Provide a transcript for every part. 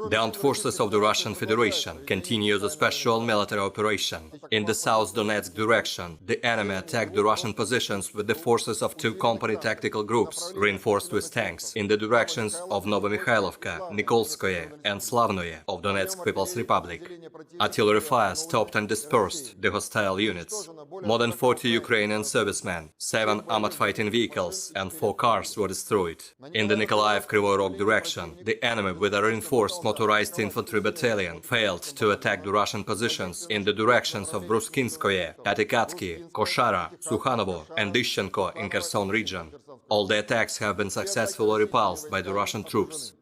The armed forces of the Russian Federation continue the special military operation. In the South Donetsk direction, the enemy attacked the Russian positions with the forces of two company tactical groups, reinforced with tanks, in the directions of Novomikhailivka, Nikolskoye and Slavnoye of Donetsk People's Republic. Artillery fire stopped and dispersed the hostile units. More than 40 Ukrainian servicemen, 7 armored fighting vehicles and 4 cars were destroyed. In the Nikolayev-Kryvyi Rog direction, the enemy with a reinforced motorized infantry battalion failed to attack the Russian positions in the directions of Bruskinskoye, Patrikios, Koshara, Sukhanovo and Ishchenko in Kherson region. All the attacks have been successfully repulsed by the Russian troops.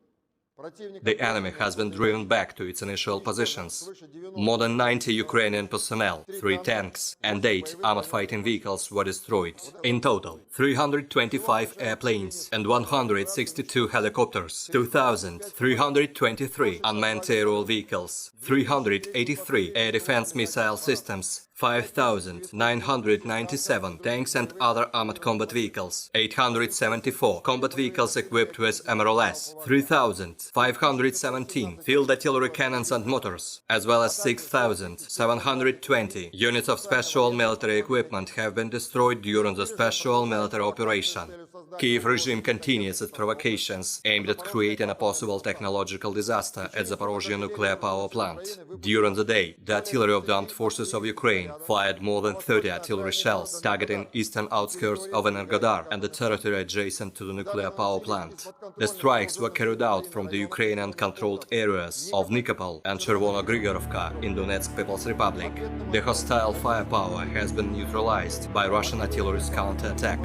The enemy has been driven back to its initial positions. More than 90 Ukrainian personnel, 3 tanks and 8 armored fighting vehicles were destroyed. In total, 325 airplanes and 162 helicopters, 2,323 unmanned aerial vehicles, 383 air defense missile systems, 5,997 tanks and other armored combat vehicles, 874 combat vehicles equipped with MRLS, 3,517 field artillery cannons and mortars, as well as 6,720 units of special military equipment have been destroyed during the special military operation. Kiev regime continues its provocations aimed at creating a possible technological disaster at Zaporozhye nuclear power plant. During the day, the artillery of the armed forces of Ukraine fired more than 30 artillery shells, targeting eastern outskirts of Energodar and the territory adjacent to the nuclear power plant. The strikes were carried out from the Ukrainian-controlled areas of Nikopol and Chervono-Grigorovka in Donetsk People's Republic. The hostile firepower has been neutralized by Russian artillery's counterattack.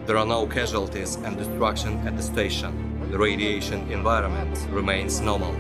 There are no casualties and destruction at the station. The radiation environment remains normal.